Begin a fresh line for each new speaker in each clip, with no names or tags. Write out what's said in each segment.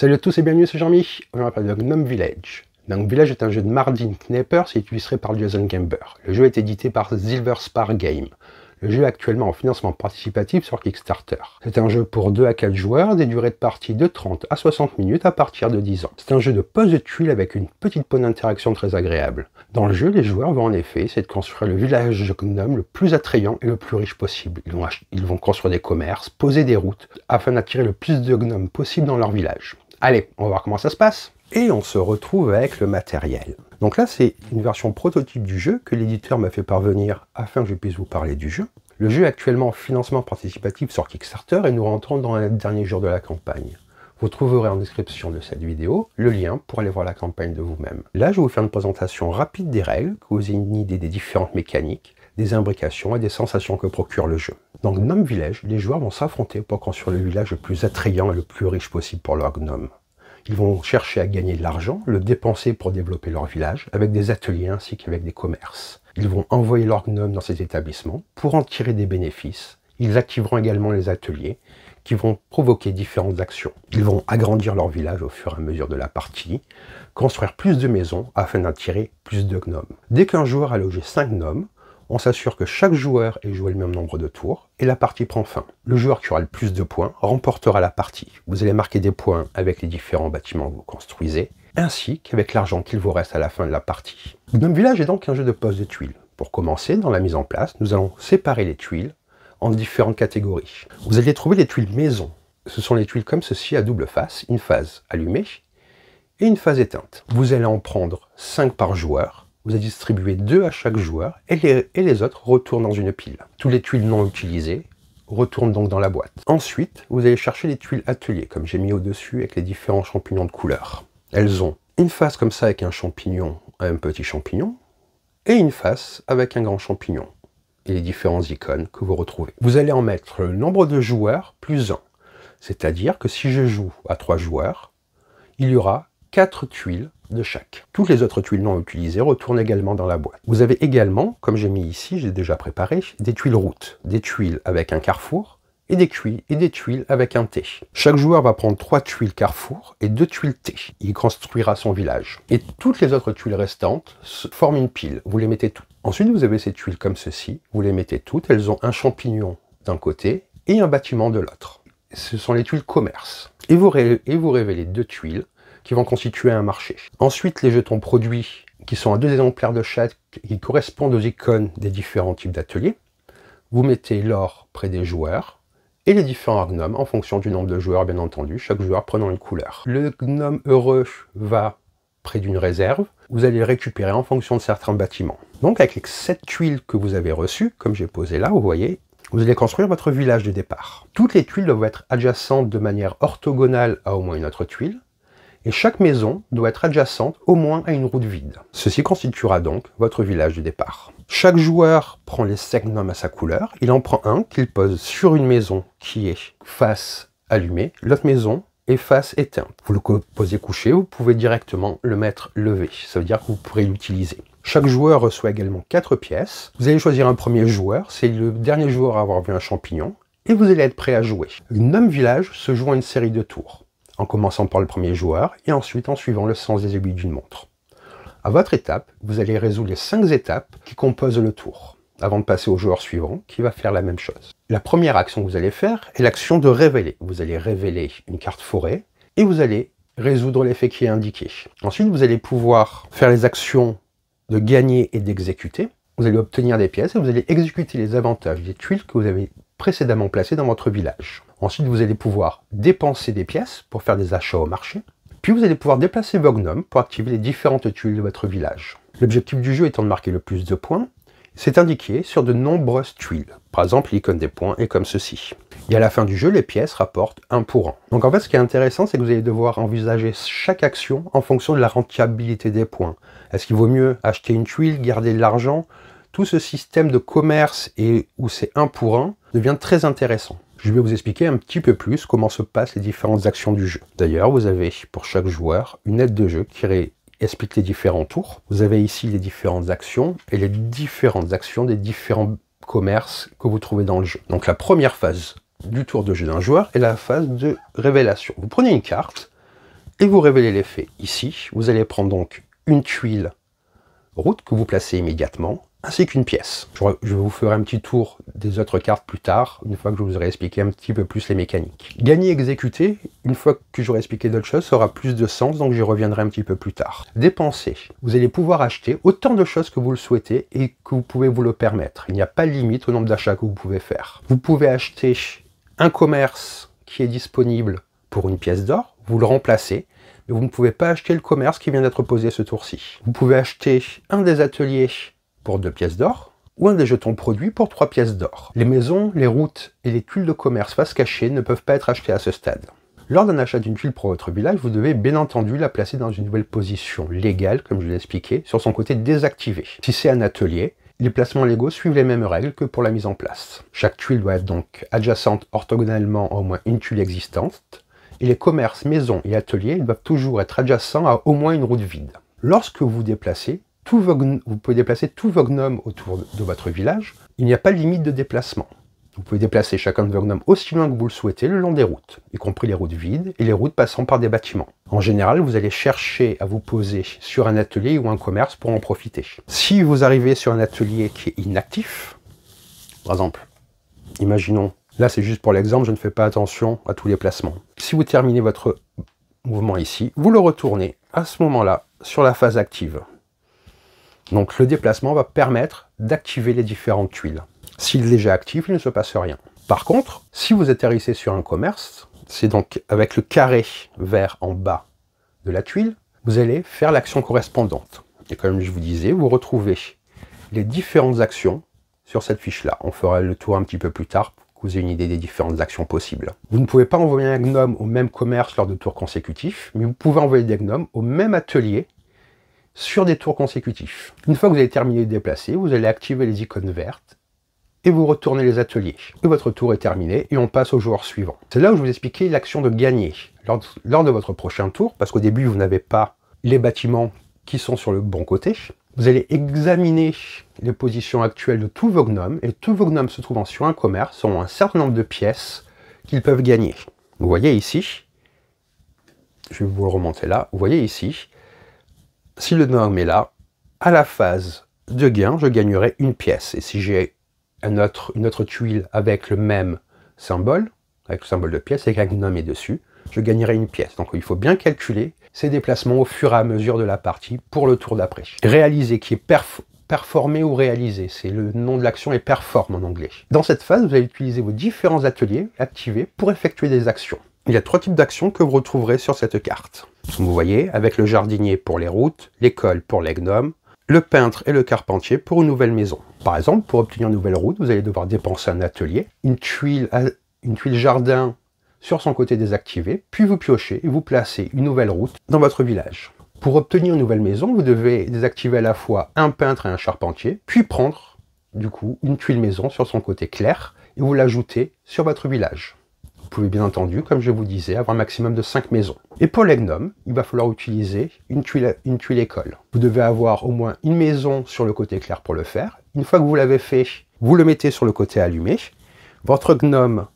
Salut à tous et bienvenue, c'est Jean-Mi. On va parler de Gnome Village. Gnome Village est un jeu de Martin Knepper, c'est illustré par Jason Gamber. Le jeu est édité par Silver Spar Game. Le jeu est actuellement en financement participatif sur Kickstarter. C'est un jeu pour 2 à 4 joueurs, des durées de partie de 30 à 60 minutes à partir de 10 ans. C'est un jeu de pose de tuiles avec une petite point d'interaction très agréable. Dans le jeu, les joueurs vont en effet essayer de construire le village de Gnome le plus attrayant et le plus riche possible. Ils vont construire des commerces, poser des routes, afin d'attirer le plus de gnomes possible dans leur village. Allez, on va voir comment ça se passe. Et on se retrouve avec le matériel. Donc là, c'est une version prototype du jeu que l'éditeur m'a fait parvenir afin que je puisse vous parler du jeu. Le jeu est actuellement en financement participatif sur Kickstarter et nous rentrons dans les derniers jours de la campagne. Vous trouverez en description de cette vidéo le lien pour aller voir la campagne de vous-même. Là, je vais vous faire une présentation rapide des règles, que vous ayez une idée des différentes mécaniques, des imbrications et des sensations que procure le jeu. Dans Gnome Village, les joueurs vont s'affronter pour construire le village le plus attrayant et le plus riche possible pour leur gnome. Ils vont chercher à gagner de l'argent, le dépenser pour développer leur village, avec des ateliers ainsi qu'avec des commerces. Ils vont envoyer leurs gnomes dans ces établissements pour en tirer des bénéfices. Ils activeront également les ateliers qui vont provoquer différentes actions. Ils vont agrandir leur village au fur et à mesure de la partie, construire plus de maisons afin d'attirer plus de gnomes. Dès qu'un joueur a logé 5 gnomes, on s'assure que chaque joueur ait joué le même nombre de tours et la partie prend fin. Le joueur qui aura le plus de points remportera la partie. Vous allez marquer des points avec les différents bâtiments que vous construisez, ainsi qu'avec l'argent qu'il vous reste à la fin de la partie. Gnome Village est donc un jeu de pose de tuiles. Pour commencer, dans la mise en place, nous allons séparer les tuiles en différentes catégories. Vous allez trouver les tuiles maison. Ce sont les tuiles comme ceci à double face, une phase allumée et une phase éteinte. Vous allez en prendre 5 par joueur. Vous allez distribuer 2 à chaque joueur et les autres retournent dans une pile. Toutes les tuiles non utilisées retournent donc dans la boîte. Ensuite, vous allez chercher les tuiles ateliers, comme j'ai mis au-dessus avec les différents champignons de couleur. Elles ont une face comme ça avec un champignon, un petit champignon, et une face avec un grand champignon, et les différentes icônes que vous retrouvez. Vous allez en mettre le nombre de joueurs plus 1. C'est-à-dire que si je joue à 3 joueurs, il y aura 4 tuiles de chaque. Toutes les autres tuiles non utilisées retournent également dans la boîte. Vous avez également, comme j'ai mis ici, j'ai déjà préparé, des tuiles routes, des tuiles avec un carrefour et des tuiles avec un T. Chaque joueur va prendre 3 tuiles carrefour et 2 tuiles T. Il construira son village. Et toutes les autres tuiles restantes forment une pile. Vous les mettez toutes. Ensuite, vous avez ces tuiles comme ceci. Vous les mettez toutes. Elles ont un champignon d'un côté et un bâtiment de l'autre. Ce sont les tuiles commerce. Et vous révélez 2 tuiles qui vont constituer un marché. Ensuite, les jetons produits, qui sont à 2 exemplaires de chaque, qui correspondent aux icônes des différents types d'ateliers. Vous mettez l'or près des joueurs, et les différents gnomes, en fonction du nombre de joueurs, bien entendu, chaque joueur prenant une couleur. Le gnome heureux va près d'une réserve, vous allez le récupérer en fonction de certains bâtiments. Donc, avec les 7 tuiles que vous avez reçues, comme j'ai posé là, vous voyez, vous allez construire votre village de départ. Toutes les tuiles doivent être adjacentes de manière orthogonale à au moins une autre tuile, et chaque maison doit être adjacente au moins à une route vide. Ceci constituera donc votre village de départ. Chaque joueur prend les 5 gnomes à sa couleur, il en prend un qu'il pose sur une maison qui est face allumée, l'autre maison est face éteinte. Vous le posez couché, vous pouvez directement le mettre levé, ça veut dire que vous pourrez l'utiliser. Chaque joueur reçoit également 4 pièces. Vous allez choisir un premier joueur, c'est le dernier joueur à avoir vu un champignon, et vous allez être prêt à jouer. Le Gnome Village se joue en une série de tours, en commençant par le premier joueur et ensuite en suivant le sens des aiguilles d'une montre. À votre étape, vous allez résoudre les 5 étapes qui composent le tour, avant de passer au joueur suivant qui va faire la même chose. La première action que vous allez faire est l'action de révéler. Vous allez révéler une carte forêt et vous allez résoudre l'effet qui est indiqué. Ensuite, vous allez pouvoir faire les actions de gagner et d'exécuter. Vous allez obtenir des pièces et vous allez exécuter les avantages des tuiles que vous avez précédemment placées dans votre village. Ensuite, vous allez pouvoir dépenser des pièces pour faire des achats au marché. Puis vous allez pouvoir déplacer vos gnomes pour activer les différentes tuiles de votre village. L'objectif du jeu étant de marquer le plus de points, c'est indiqué sur de nombreuses tuiles. Par exemple, l'icône des points est comme ceci. Et à la fin du jeu, les pièces rapportent 1 pour 1. Donc en fait, ce qui est intéressant, c'est que vous allez devoir envisager chaque action en fonction de la rentabilité des points. Est-ce qu'il vaut mieux acheter une tuile, garder de l'argent? Tout ce système de commerce et où c'est 1 pour 1 devient très intéressant. Je vais vous expliquer un petit peu plus comment se passent les différentes actions du jeu. D'ailleurs, vous avez pour chaque joueur une aide de jeu qui explique les différents tours. Vous avez ici les différentes actions et les différentes actions des différents commerces que vous trouvez dans le jeu. Donc la première phase du tour de jeu d'un joueur est la phase de révélation. Vous prenez une carte et vous révélez l'effet ici. Vous allez prendre donc une tuile route que vous placez immédiatement, ainsi qu'une pièce. Je vous ferai un petit tour des autres cartes plus tard, une fois que je vous aurai expliqué un petit peu plus les mécaniques. Gagner, exécuter, une fois que j'aurai expliqué d'autres choses, ça aura plus de sens, donc j'y reviendrai un petit peu plus tard. Dépenser. Vous allez pouvoir acheter autant de choses que vous le souhaitez et que vous pouvez vous le permettre. Il n'y a pas de limite au nombre d'achats que vous pouvez faire. Vous pouvez acheter un commerce qui est disponible pour une pièce d'or, vous le remplacez, mais vous ne pouvez pas acheter le commerce qui vient d'être posé ce tour-ci. Vous pouvez acheter un des ateliers pour 2 pièces d'or, ou un des jetons produits pour 3 pièces d'or. Les maisons, les routes et les tuiles de commerce face cachée ne peuvent pas être achetées à ce stade. Lors d'un achat d'une tuile pour votre village, vous devez bien entendu la placer dans une nouvelle position légale, comme je l'ai expliqué, sur son côté désactivé. Si c'est un atelier, les placements légaux suivent les mêmes règles que pour la mise en place. Chaque tuile doit être donc adjacente orthogonalement à au moins une tuile existante, et les commerces, maisons et ateliers doivent toujours être adjacents à au moins une route vide. Lorsque vous déplacez, vous pouvez déplacer tous vos gnomes autour de votre village. Il n'y a pas de limite de déplacement. Vous pouvez déplacer chacun de vos gnomes aussi loin que vous le souhaitez le long des routes, y compris les routes vides et les routes passant par des bâtiments. En général, vous allez chercher à vous poser sur un atelier ou un commerce pour en profiter. Si vous arrivez sur un atelier qui est inactif, par exemple, imaginons, là c'est juste pour l'exemple, je ne fais pas attention à tous les placements. Si vous terminez votre mouvement ici, vous le retournez à ce moment-là sur la phase active. Donc le déplacement va permettre d'activer les différentes tuiles. S'il est déjà actif, il ne se passe rien. Par contre, si vous atterrissez sur un commerce, c'est donc avec le carré vert en bas de la tuile, vous allez faire l'action correspondante. Et comme je vous disais, vous retrouvez les différentes actions sur cette fiche-là. On fera le tour un petit peu plus tard pour que vous ayez une idée des différentes actions possibles. Vous ne pouvez pas envoyer un gnome au même commerce lors de tours consécutifs, mais vous pouvez envoyer des gnomes au même atelier sur des tours consécutifs. Une fois que vous avez terminé de déplacer, vous allez activer les icônes vertes et vous retournez les ateliers. Et votre tour est terminé et on passe au joueur suivant. C'est là où je vous expliquais l'action de gagner. Lors de votre prochain tour, parce qu'au début vous n'avez pas les bâtiments qui sont sur le bon côté, vous allez examiner les positions actuelles de tous vos gnomes et tous vos gnomes se trouvant sur un commerce ont un certain nombre de pièces qu'ils peuvent gagner. Vous voyez ici, je vais vous le remonter là, vous voyez ici, si le gnome est là, à la phase de gain, je gagnerai une pièce. Et si j'ai une autre tuile avec le même symbole, avec le symbole de pièce, et qu'un gnome est dessus, je gagnerai une pièce. Donc il faut bien calculer ces déplacements au fur et à mesure de la partie pour le tour d'après. Réaliser, qui est performer ou réaliser, c'est le nom de l'action est perform en anglais. Dans cette phase, vous allez utiliser vos différents ateliers activés pour effectuer des actions. Il y a 3 types d'actions que vous retrouverez sur cette carte. Comme vous voyez, avec le jardinier pour les routes, l'école pour les gnomes, le peintre et le carpentier pour une nouvelle maison. Par exemple, pour obtenir une nouvelle route, vous allez devoir dépenser un atelier, une tuile jardin sur son côté désactivé, puis vous piochez et vous placez une nouvelle route dans votre village. Pour obtenir une nouvelle maison, vous devez désactiver à la fois un peintre et un charpentier, puis prendre, du coup, une tuile maison sur son côté clair et vous l'ajoutez sur votre village. Vous pouvez bien entendu, comme je vous disais, avoir un maximum de 5 maisons. Et pour les gnomes, il va falloir utiliser une tuile école. Vous devez avoir au moins une maison sur le côté clair pour le faire. Une fois que vous l'avez fait, vous le mettez sur le côté allumé. Votre gnome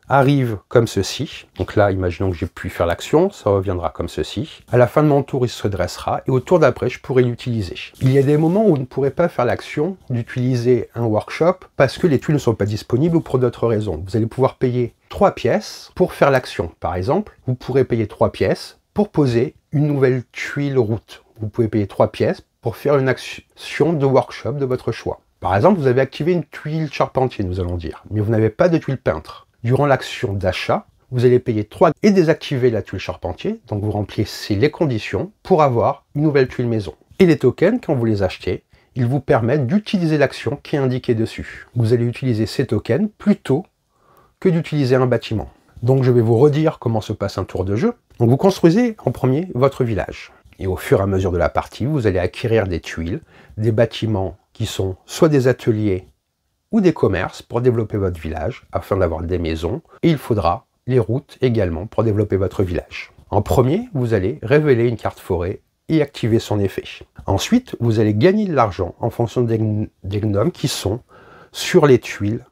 arrive comme ceci. Donc là, imaginons que j'ai pu faire l'action, ça reviendra comme ceci. À la fin de mon tour, il se dressera et au tour d'après, je pourrai l'utiliser. Il y a des moments où vous ne pourrez pas faire l'action d'utiliser un workshop parce que les tuiles ne sont pas disponibles ou pour d'autres raisons. Vous allez pouvoir payer 3 pièces pour faire l'action. Par exemple, vous pourrez payer 3 pièces pour poser une nouvelle tuile route. Vous pouvez payer 3 pièces pour faire une action de workshop de votre choix. Par exemple, vous avez activé une tuile charpentier, nous allons dire, mais vous n'avez pas de tuile peintre. Durant l'action d'achat, vous allez payer 3 et désactiver la tuile charpentier, donc vous remplissez les conditions pour avoir une nouvelle tuile maison. Et les tokens, quand vous les achetez, ils vous permettent d'utiliser l'action qui est indiquée dessus. Vous allez utiliser ces tokens plutôt que d'utiliser un bâtiment. Donc je vais vous redire comment se passe un tour de jeu. Donc vous construisez en premier votre village. Et au fur et à mesure de la partie, vous allez acquérir des tuiles, des bâtiments qui sont soit des ateliers ou des commerces pour développer votre village afin d'avoir des maisons. Et il faudra les routes également pour développer votre village. En premier, vous allez révéler une carte forêt et activer son effet. Ensuite, vous allez gagner de l'argent en fonction des gnomes qui sont sur les tuiles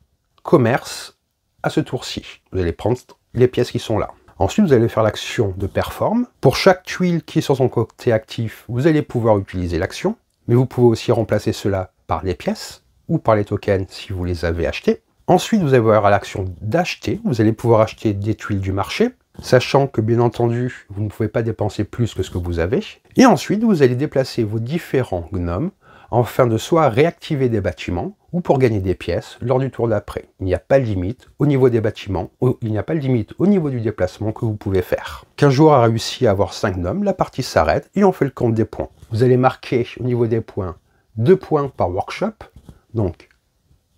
commerce à ce tour-ci. Vous allez prendre les pièces qui sont là. Ensuite, vous allez faire l'action de perform. Pour chaque tuile qui est sur son côté actif, vous allez pouvoir utiliser l'action, mais vous pouvez aussi remplacer cela par les pièces ou par les tokens si vous les avez achetés. Ensuite, vous allez avoir l'action d'acheter. Vous allez pouvoir acheter des tuiles du marché, sachant que, bien entendu, vous ne pouvez pas dépenser plus que ce que vous avez. Et ensuite, vous allez déplacer vos différents gnomes afin de soit réactiver des bâtiments ou pour gagner des pièces lors du tour d'après. Il n'y a pas de limite au niveau des bâtiments, il n'y a pas de limite au niveau du déplacement que vous pouvez faire. Qu'un joueur a réussi à avoir 5 gnomes, la partie s'arrête et on fait le compte des points. Vous allez marquer au niveau des points 2 points par workshop, donc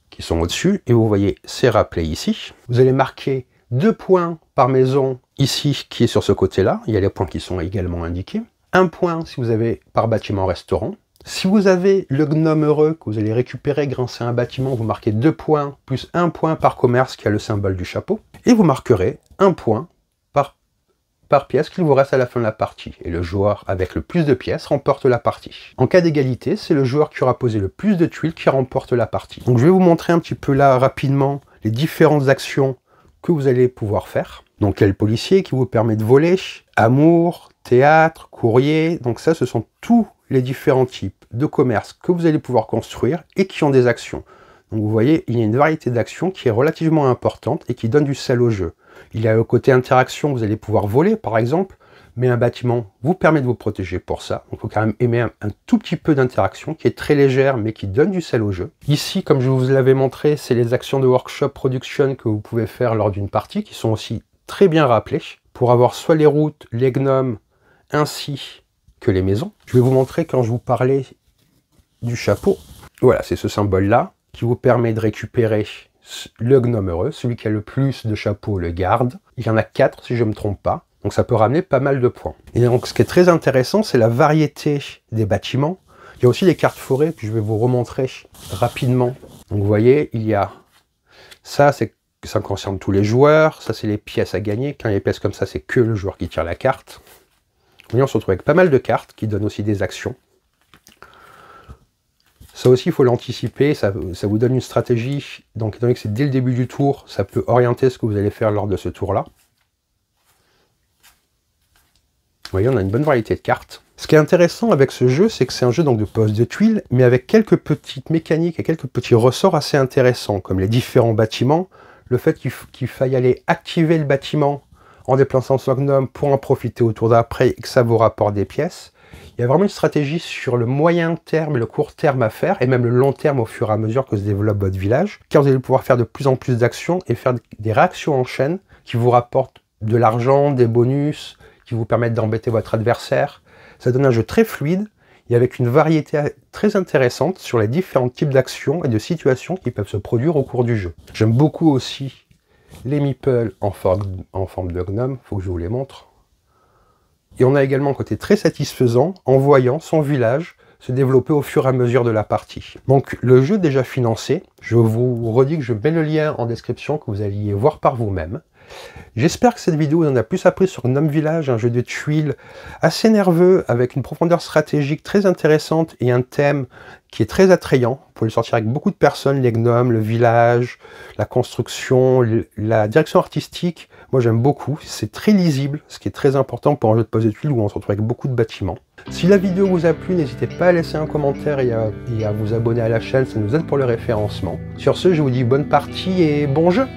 qui sont au-dessus, et vous voyez, c'est rappelé ici. Vous allez marquer 2 points par maison, ici, qui est sur ce côté-là. Il y a les points qui sont également indiqués. 1 point si vous avez par bâtiment-restaurant. Si vous avez le gnome heureux que vous allez récupérer grâce à un bâtiment, vous marquez 2 points, plus 1 point par commerce qui a le symbole du chapeau. Et vous marquerez 1 point par pièce qu'il vous reste à la fin de la partie. Et le joueur avec le plus de pièces remporte la partie. En cas d'égalité, c'est le joueur qui aura posé le plus de tuiles qui remporte la partie. Donc je vais vous montrer un petit peu là rapidement les différentes actions que vous allez pouvoir faire. Donc il y a le policier qui vous permet de voler, amour, théâtre, courrier. Donc ça, ce sont tous les différents types de commerce que vous allez pouvoir construire et qui ont des actions. Donc vous voyez, il y a une variété d'actions qui est relativement importante et qui donne du sel au jeu. Il y a le côté interaction, vous allez pouvoir voler par exemple, mais un bâtiment vous permet de vous protéger pour ça. Donc il faut quand même aimer un tout petit peu d'interaction qui est très légère mais qui donne du sel au jeu. Ici, comme je vous l'avais montré, c'est les actions de workshop production que vous pouvez faire lors d'une partie qui sont aussi très bien rappelées pour avoir soit les routes, les gnomes, ainsi que les maisons. Je vais vous montrer quand je vous parlais du chapeau. Voilà, c'est ce symbole-là qui vous permet de récupérer le gnome heureux. Celui qui a le plus de chapeaux le garde. Il y en a 4 si je ne me trompe pas. Donc ça peut ramener pas mal de points. Et donc ce qui est très intéressant, c'est la variété des bâtiments. Il y a aussi les cartes forêts, puis je vais vous remontrer rapidement. Donc vous voyez, il y a ça, ça concerne tous les joueurs. Ça, c'est les pièces à gagner. Quand il y a des pièces comme ça, c'est que le joueur qui tire la carte. Vous voyez, on se retrouve avec pas mal de cartes qui donnent aussi des actions. Ça aussi, il faut l'anticiper, ça vous donne une stratégie. Donc, étant donné que c'est dès le début du tour, ça peut orienter ce que vous allez faire lors de ce tour-là. Vous voyez, on a une bonne variété de cartes. Ce qui est intéressant avec ce jeu, c'est que c'est un jeu donc de pose de tuiles, mais avec quelques petites mécaniques et quelques petits ressorts assez intéressants, comme les différents bâtiments, le fait qu'il faille aller activer le bâtiment en déplaçant son gnome pour en profiter au tour d'après et que ça vous rapporte des pièces. Il y a vraiment une stratégie sur le moyen terme et le court terme à faire, et même le long terme au fur et à mesure que se développe votre village, car vous allez pouvoir faire de plus en plus d'actions et faire des réactions en chaîne qui vous rapportent de l'argent, des bonus, qui vous permettent d'embêter votre adversaire. Ça donne un jeu très fluide et avec une variété très intéressante sur les différents types d'actions et de situations qui peuvent se produire au cours du jeu. J'aime beaucoup aussi les meeples en forme de gnome, il faut que je vous les montre. Et on a également un côté très satisfaisant en voyant son village se développer au fur et à mesure de la partie. Donc le jeu est déjà financé, je vous redis que je mets le lien en description que vous alliez voir par vous-même. J'espère que cette vidéo vous en a plus appris sur Gnome Village, un jeu de tuiles assez nerveux, avec une profondeur stratégique très intéressante et un thème qui est très attrayant. Vous pouvez le sortir avec beaucoup de personnes, les gnomes, le village, la construction, la direction artistique. Moi j'aime beaucoup, c'est très lisible, ce qui est très important pour un jeu de pose de tuiles où on se retrouve avec beaucoup de bâtiments. Si la vidéo vous a plu, n'hésitez pas à laisser un commentaire et à vous abonner à la chaîne, ça nous aide pour le référencement. Sur ce, je vous dis bonne partie et bon jeu!